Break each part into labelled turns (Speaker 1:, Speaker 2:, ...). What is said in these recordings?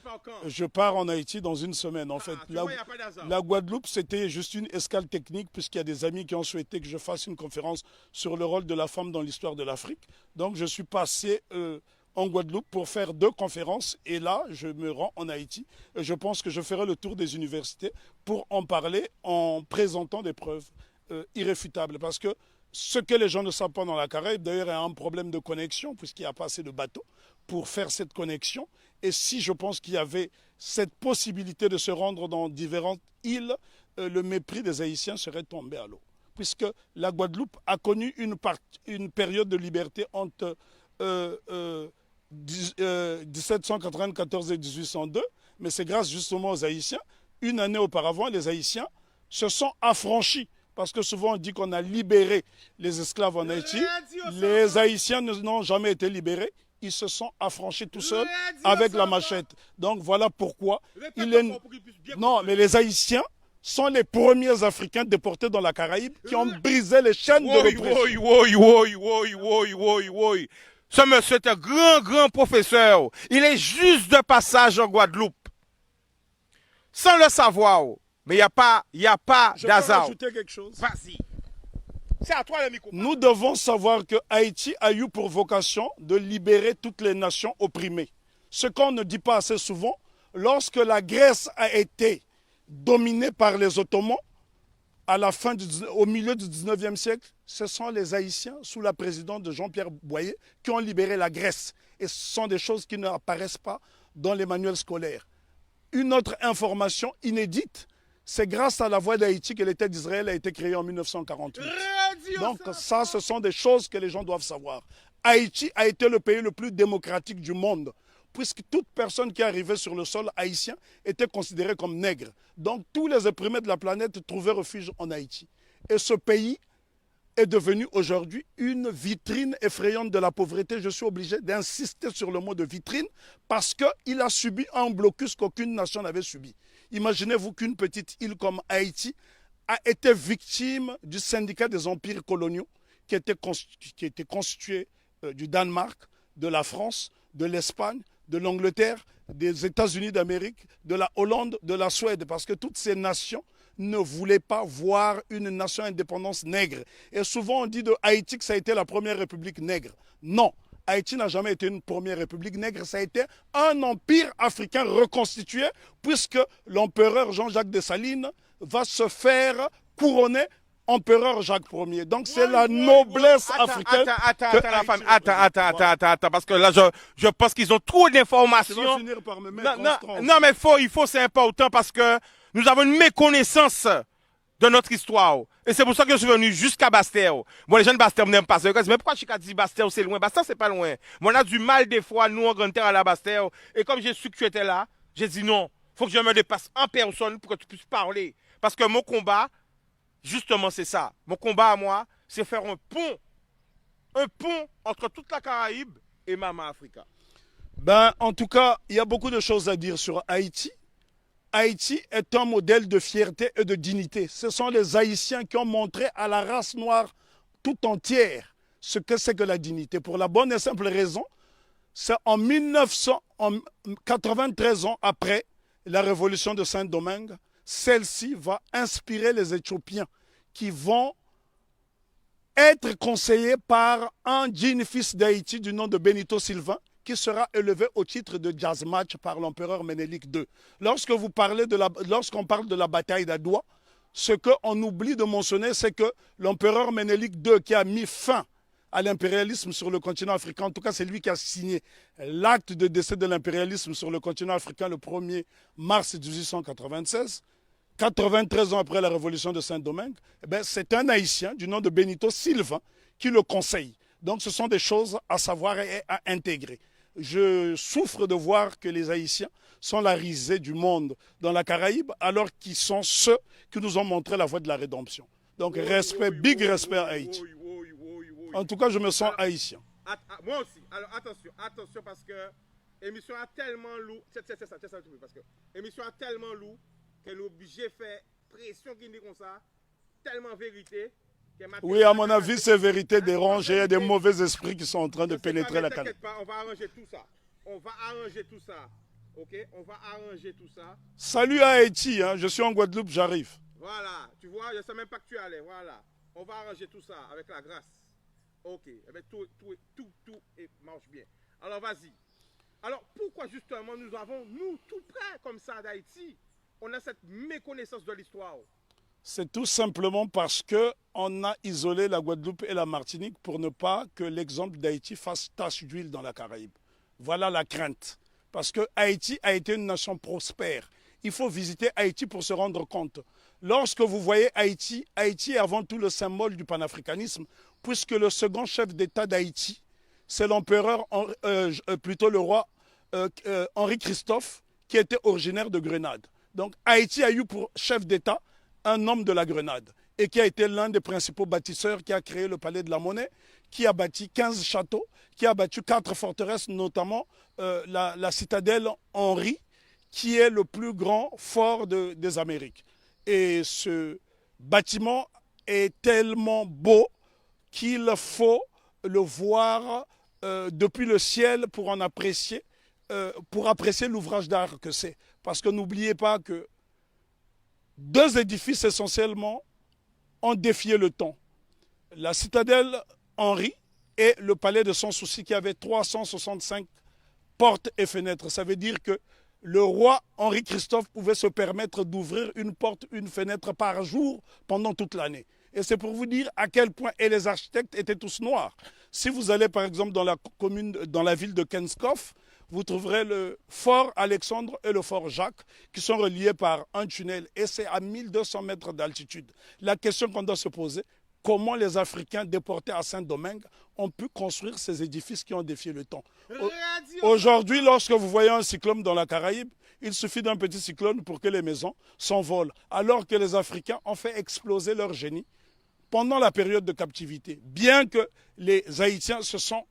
Speaker 1: pars quand?
Speaker 2: Je pars en Haïti dans une semaine. En fait,
Speaker 1: Tu vois, il n'y a pas d'hasard.
Speaker 2: la Guadeloupe, c'était juste une escale technique puisqu'il y a des amis qui ont souhaité que je fasse une conférence sur le rôle de la femme dans l'histoire de l'Afrique. Donc, je suis passé en Guadeloupe pour faire 2 conférences et là, je me rends en Haïti. Et je pense que je ferai le tour des universités pour en parler en présentant des preuves irréfutables. Parce que ce que les gens ne savent pas dans la Caraïbe, d'ailleurs, il y a un problème de connexion puisqu'il n'y a pas assez de bateaux pour faire cette connexion. Et si je pense qu'il y avait cette possibilité de se rendre dans différentes îles, le mépris des Haïtiens serait tombé à l'eau. Puisque la Guadeloupe a connu une période de liberté entre 1794 et 1802, mais c'est grâce justement aux Haïtiens. Une année auparavant, les Haïtiens se sont affranchis. Parce que souvent on dit qu'on a libéré les esclaves en Haïti. Les Haïtiens n'ont jamais été libérés. Ils se sont affranchis tout seuls avec la machette. Donc voilà pourquoi Non, mais les Haïtiens sont les premiers Africains déportés dans la Caraïbe qui ont brisé les chaînes de l'oppression.
Speaker 1: Ce monsieur est un grand professeur. Il est juste de passage en Guadeloupe. Sans le savoir. Mais il n'y a pas
Speaker 2: Je peux
Speaker 1: d'hasard.
Speaker 2: rajouter quelque chose.
Speaker 1: Vas-y. C'est à toi le micro.
Speaker 2: Nous devons savoir que Haïti a eu pour vocation de libérer toutes les nations opprimées. Ce qu'on ne dit pas assez souvent, lorsque la Grèce a été dominée par les Ottomans, au milieu du 19e siècle, ce sont les Haïtiens, sous la présidence de Jean-Pierre Boyer, qui ont libéré la Grèce. Et ce sont des choses qui n'apparaissent pas dans les manuels scolaires. Une autre information inédite, c'est grâce à la voix d'Haïti que l'État d'Israël a été créé en 1948. Donc ça, ce sont des choses que les gens doivent savoir. Haïti a été le pays le plus démocratique du monde, puisque toute personne qui arrivait sur le sol haïtien était considérée comme nègre. Donc tous les opprimés de la planète trouvaient refuge en Haïti. Et ce pays est devenu aujourd'hui une vitrine effrayante de la pauvreté. Je suis obligé d'insister sur le mot de vitrine parce qu'il a subi un blocus qu'aucune nation n'avait subi. Imaginez-vous qu'une petite île comme Haïti a été victime du syndicat des empires coloniaux qui était constitué du Danemark, de la France, de l'Espagne, de l'Angleterre, des États-Unis d'Amérique, de la Hollande, de la Suède, parce que toutes ces nations ne voulaient pas voir une nation indépendance nègre. Et souvent on dit de Haïti que ça a été la première république nègre. Non, Haïti n'a jamais été une première république nègre, ça a été un empire africain reconstitué, puisque l'empereur Jean-Jacques Dessalines va se faire couronner empereur Jacques Ier. Donc c'est la noblesse africaine.
Speaker 1: Attends, parce que là, je pense qu'ils ont trop d'informations.
Speaker 2: Je vais finir par me mettre en transe.
Speaker 1: Non, mais c'est important parce que nous avons une méconnaissance de notre histoire. Et c'est pour ça que je suis venu jusqu'à Bastère. Bon, les gens de Bastère n'aiment pas ça. Mais pourquoi je dis Bastère, c'est loin? Bastère, c'est pas loin. Mais on a du mal des fois, nous, en grande terre, à la Bastère. Et comme j'ai su que tu étais là, j'ai dit non, faut que je me dépasse en personne pour que tu puisses parler. Parce que mon combat, justement, c'est ça. Mon combat à moi, c'est faire un pont entre toute la Caraïbe et Mama Africa.
Speaker 2: Ben, en tout cas, il y a beaucoup de choses à dire sur Haïti. Haïti est un modèle de fierté et de dignité. Ce sont les Haïtiens qui ont montré à la race noire tout entière ce que c'est que la dignité. Pour la bonne et simple raison, c'est en 93 ans après la révolution de Saint-Domingue, celle-ci va inspirer les Éthiopiens qui vont être conseillés par un digne fils d'Haïti du nom de Benito Sylvain, qui sera élevé au titre de jazz match par l'empereur Ménélique II. Lorsqu'on parle de la bataille d'Adoua, ce qu'on oublie de mentionner, c'est que l'empereur Ménélique II, qui a mis fin à l'impérialisme sur le continent africain, en tout cas c'est lui qui a signé l'acte de décès de l'impérialisme sur le continent africain le 1er mars 1896, 93 ans après la révolution de Saint-Domingue, c'est un Haïtien du nom de Benito Sylvain qui le conseille. Donc ce sont des choses à savoir et à intégrer. Je souffre de voir que les Haïtiens sont la risée du monde dans la Caraïbe, alors qu'ils sont ceux qui nous ont montré la voie de la rédemption. Donc respect, big respect à Haïti. En tout cas, je me sens haïtien.
Speaker 1: Moi aussi. Alors attention parce que l'émission a tellement lourd. C'est ça, parce que l'émission a tellement lourd qu'elle est obligée de faire pression qui dit comme ça, tellement vérité.
Speaker 2: Oui, à mon avis, c'est vérité dérangée. Il y a des mauvais esprits qui sont en train de pénétrer la Caraïbe.
Speaker 1: T'inquiète pas, on va arranger tout ça. Ok, on va arranger tout ça.
Speaker 2: Salut à Haïti, hein, je suis en Guadeloupe, j'arrive.
Speaker 1: Voilà, tu vois, je ne sais même pas que tu allais. Voilà, on va arranger tout ça avec la grâce. Ok, eh bien, tout marche bien. Alors, vas-y. Alors, pourquoi justement nous avons, nous, tout près comme ça d'Haïti, on a cette méconnaissance de l'histoire?
Speaker 2: C'est tout simplement parce qu'on a isolé la Guadeloupe et la Martinique pour ne pas que l'exemple d'Haïti fasse tache d'huile dans la Caraïbe. Voilà la crainte. Parce que Haïti a été une nation prospère. Il faut visiter Haïti pour se rendre compte. Lorsque vous voyez Haïti, Haïti est avant tout le symbole du panafricanisme, puisque le second chef d'État d'Haïti, c'est l'empereur, plutôt le roi Henri Christophe, qui était originaire de Grenade. Donc Haïti a eu pour chef d'État un homme de la Grenade et qui a été l'un des principaux bâtisseurs, qui a créé le Palais de la Monnaie, qui a bâti 15 châteaux, qui a bâti 4 forteresses, notamment la citadelle Henri, qui est le plus grand fort des Amériques. Et ce bâtiment est tellement beau qu'il faut le voir depuis le ciel pour en apprécier, pour apprécier l'ouvrage d'art que c'est. Parce que n'oubliez pas que deux édifices essentiellement ont défié le temps. La citadelle Henri et le palais de Sans Souci qui avait 365 portes et fenêtres. Ça veut dire que le roi Henri Christophe pouvait se permettre d'ouvrir une porte, une fenêtre par jour pendant toute l'année. Et c'est pour vous dire à quel point, et les architectes étaient tous noirs. Si vous allez par exemple dans la ville de Kenskoff, vous trouverez le fort Alexandre et le fort Jacques qui sont reliés par un tunnel et c'est à 1200 mètres d'altitude. La question qu'on doit se poser, comment les Africains déportés à Saint-Domingue ont pu construire ces édifices qui ont défié le temps. Aujourd'hui, lorsque vous voyez un cyclone dans la Caraïbe, il suffit d'un petit cyclone pour que les maisons s'envolent, alors que les Africains ont fait exploser leur génie pendant la période de captivité. Bien que les Haïtiens se sont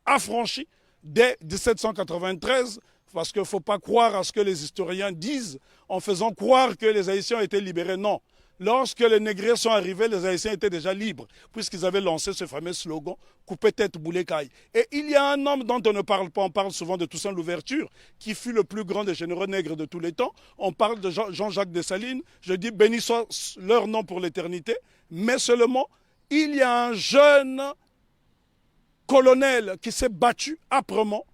Speaker 2: affranchis dès 1793, parce qu'il ne faut pas croire à ce que les historiens disent en faisant croire que les Haïtiens ont été libérés. Non. Lorsque les négriers sont arrivés, les Haïtiens étaient déjà libres, puisqu'ils avaient lancé ce fameux slogan « Coupez tête, boulet caille ». Et il y a un homme dont on ne parle pas, on parle souvent de Toussaint Louverture, qui fut le plus grand des généraux nègres de tous les temps. On parle de Jean-Jacques Dessalines, je dis béni soit leur nom pour l'éternité, mais seulement il y a un jeune colonel qui s'est battu âprement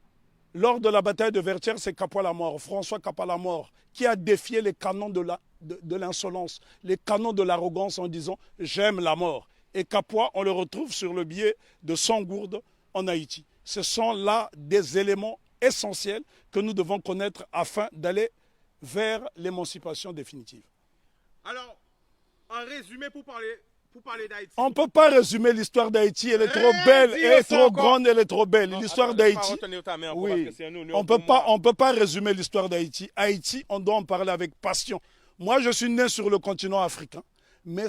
Speaker 2: lors de la bataille de Vertières, c'est Capois-la-Mort, François Capois-la-Mort, qui a défié les canons de l'insolence, les canons de l'arrogance en disant « j'aime la mort ». Et Capois, on le retrouve sur le billet de Sangourde en Haïti. Ce sont là des éléments essentiels que nous devons connaître afin d'aller vers l'émancipation définitive.
Speaker 1: Alors, en résumé, pour parler d'Haïti.
Speaker 2: On ne peut pas résumer l'histoire d'Haïti, elle est trop belle, elle est trop grande, elle est trop belle. L'histoire d'Haïti, oui, on ne peut pas résumer l'histoire d'Haïti. Haïti, on doit en parler avec passion. Moi, je suis né sur le continent africain, mais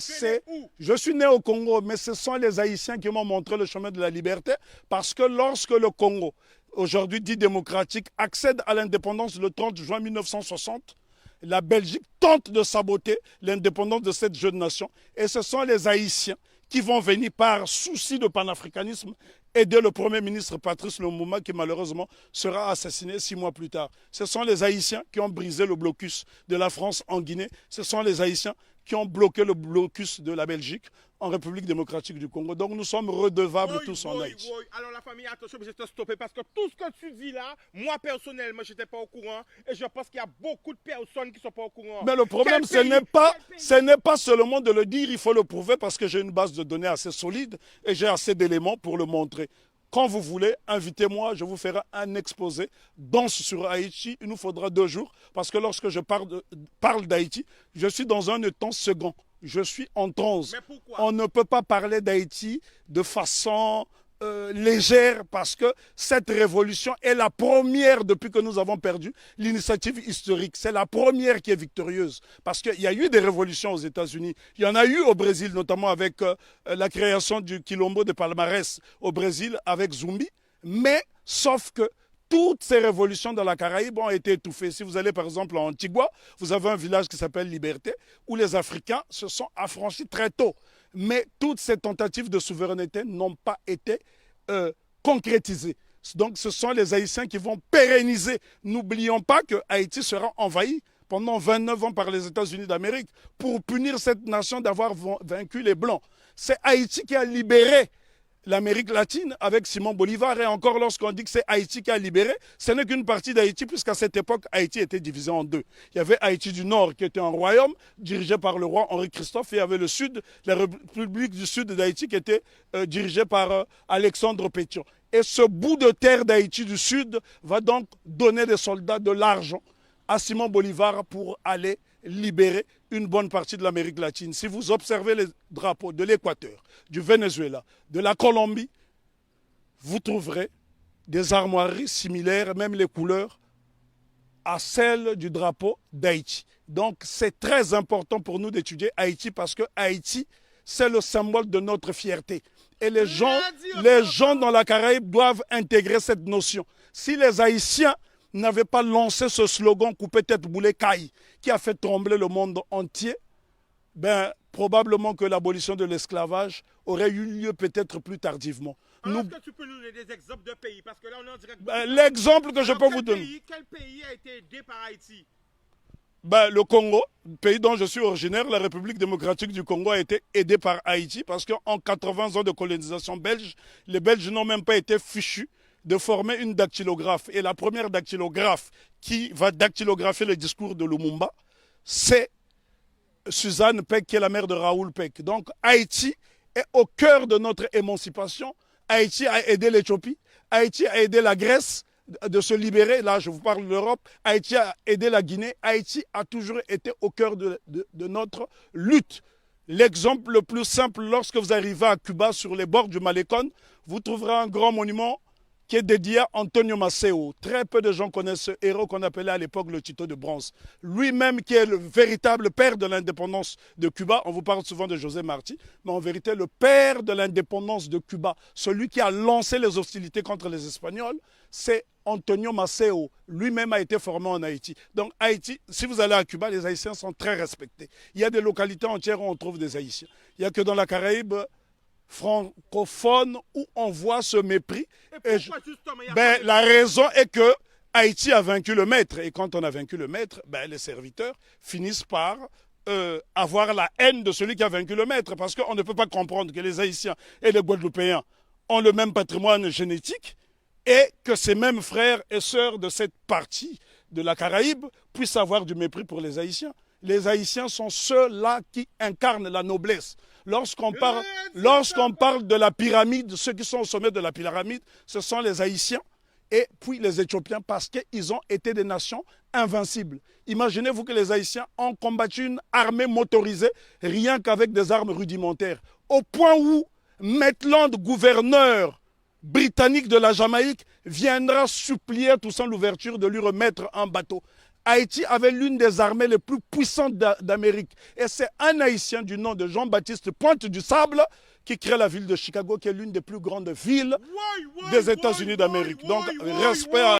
Speaker 2: je suis né au Congo, mais ce sont les Haïtiens qui m'ont montré le chemin de la liberté, parce que lorsque le Congo, aujourd'hui dit démocratique, accède à l'indépendance le 30 juin 1960, la Belgique tente de saboter l'indépendance de cette jeune nation. Et ce sont les Haïtiens qui vont venir par souci de panafricanisme aider le Premier ministre Patrice Lumumba qui malheureusement sera assassiné 6 mois plus tard. Ce sont les Haïtiens qui ont brisé le blocus de la France en Guinée. Ce sont les Haïtiens qui ont bloqué le blocus de la Belgique en République démocratique du Congo. Donc nous sommes redevables tous en Haïti.
Speaker 1: Alors la famille, attention, je vais te stopper parce que tout ce que tu dis là, moi personnellement, je n'étais pas au courant et je pense qu'il y a beaucoup de personnes qui ne sont pas au courant.
Speaker 2: Mais le problème, ce n'est pas seulement de le dire, il faut le prouver parce que j'ai une base de données assez solide et j'ai assez d'éléments pour le montrer. Quand vous voulez, invitez-moi, je vous ferai un exposé dense sur Haïti. Il nous faudra 2 jours parce que lorsque je parle d'Haïti, je suis dans un temps second. Je suis en transe.
Speaker 1: Mais pourquoi?
Speaker 2: On ne peut pas parler d'Haïti de façon légère parce que cette révolution est la première depuis que nous avons perdu l'initiative historique. C'est la première qui est victorieuse parce qu'il y a eu des révolutions aux États-Unis. Il y en a eu au Brésil, notamment avec la création du Quilombo de Palmarès au Brésil avec Zumbi. Mais sauf que toutes ces révolutions dans la Caraïbe ont été étouffées. Si vous allez par exemple en Antigua, vous avez un village qui s'appelle Liberté où les Africains se sont affranchis très tôt. Mais toutes ces tentatives de souveraineté n'ont pas été concrétisées. Donc ce sont les Haïtiens qui vont pérenniser. N'oublions pas que Haïti sera envahi pendant 29 ans par les États-Unis d'Amérique pour punir cette nation d'avoir vaincu les Blancs. C'est Haïti qui a libéré l'Amérique latine avec Simon Bolivar. Et encore, lorsqu'on dit que c'est Haïti qui a libéré, ce n'est qu'une partie d'Haïti, puisqu'à cette époque, Haïti était divisé en deux. Il y avait Haïti du Nord, qui était un royaume dirigé par le roi Henri-Christophe, et il y avait le Sud, la République du Sud d'Haïti, qui était dirigée par Alexandre Pétion. Et ce bout de terre d'Haïti du Sud va donc donner des soldats, de l'argent à Simon Bolivar pour aller libérer une bonne partie de l'Amérique latine. Si vous observez les drapeaux de l'Équateur, du Venezuela, de la Colombie, vous trouverez des armoiries similaires, même les couleurs, à celles du drapeau d'Haïti. Donc c'est très important pour nous d'étudier Haïti parce que Haïti, c'est le symbole de notre fierté. Et les gens dans la Caraïbe doivent intégrer cette notion. Si les Haïtiens n'avaient pas lancé ce slogan « Coupé tête boulet caille » qui a fait trembler le monde entier, ben, probablement que l'abolition de l'esclavage aurait eu lieu peut-être plus tardivement.
Speaker 1: Est-ce que tu peux nous donner des exemples de pays? Parce que là, on est en direct.
Speaker 2: L'exemple que je peux vous donner.
Speaker 1: Quel pays a été aidé par Haïti?
Speaker 2: Ben, le Congo, pays dont je suis originaire, la République démocratique du Congo a été aidée par Haïti parce qu'en 80 ans de colonisation belge, les Belges n'ont même pas été fichus de former une dactylographe. Et la première dactylographe qui va dactylographier le discours de Lumumba, c'est Suzanne Peck, qui est la mère de Raoul Peck. Donc Haïti est au cœur de notre émancipation. Haïti a aidé l'Éthiopie, Haïti a aidé la Grèce de se libérer. Là, je vous parle de l'Europe. Haïti a aidé la Guinée. Haïti a toujours été au cœur de notre lutte. L'exemple le plus simple, lorsque vous arrivez à Cuba, sur les bords du Malecón, vous trouverez un grand monument qui est dédié à Antonio Maceo. Très peu de gens connaissent ce héros qu'on appelait à l'époque le Tito de bronze. Lui-même qui est le véritable père de l'indépendance de Cuba. On vous parle souvent de José Marti, mais en vérité le père de l'indépendance de Cuba, celui qui a lancé les hostilités contre les Espagnols, c'est Antonio Maceo. Lui-même a été formé en Haïti. Donc Haïti, si vous allez à Cuba, les Haïtiens sont très respectés. Il y a des localités entières où on trouve des Haïtiens. Il n'y a que dans la Caraïbe francophone où on voit ce mépris. La raison est que Haïti a vaincu le maître. Et quand on a vaincu le maître, les serviteurs finissent par avoir la haine de celui qui a vaincu le maître. Parce qu'on ne peut pas comprendre que les Haïtiens et les Guadeloupéens ont le même patrimoine génétique et que ces mêmes frères et sœurs de cette partie de la Caraïbe puissent avoir du mépris pour les Haïtiens. Les Haïtiens sont ceux-là qui incarnent la noblesse. Lorsqu'on parle de la pyramide, ceux qui sont au sommet de la pyramide, ce sont les Haïtiens et puis les Éthiopiens parce qu'ils ont été des nations invincibles. Imaginez-vous que les Haïtiens ont combattu une armée motorisée rien qu'avec des armes rudimentaires. Au point où Maitland, gouverneur britannique de la Jamaïque, viendra supplier à Toussaint Louverture de lui remettre un bateau. Haïti avait l'une des armées les plus puissantes d'Amérique. Et c'est un Haïtien du nom de Jean-Baptiste Pointe du Sable qui crée la ville de Chicago, qui est l'une des plus grandes villes des États-Unis d'Amérique. Donc, respect à